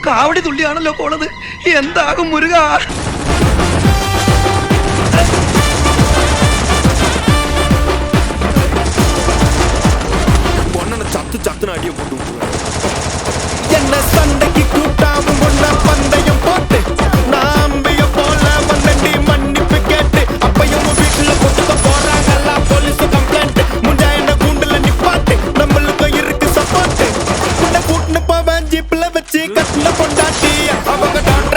കാവടി തുള്ളിയാണല്ലോ പോണത്. എന്താകും മുരുക? ചത്ത് ചത്തിന് അടിയെ പോട്ടു என்ன சண்டைக்கு கூட்டாவும் ஒன்ன பந்தயம் போட்டு நாம்பிய போல வந்தண்டி மன்னிப்பு கேட்டு அப்பையும் வீட்டுல கொட்டுக்க போறாங்கல்ல போலீஸ் கம்ப்ளைண்ட் முஞ்சா என்ன கூண்டுல நிப்பாட்டு நம்மளுக்கு இருக்கு சப்போர்ட் உன்னை கூட்டுன்னு போவேன் ஜீப்ல வச்சு கட்டுல கொண்டாட்டி அவங்க டாக்டர்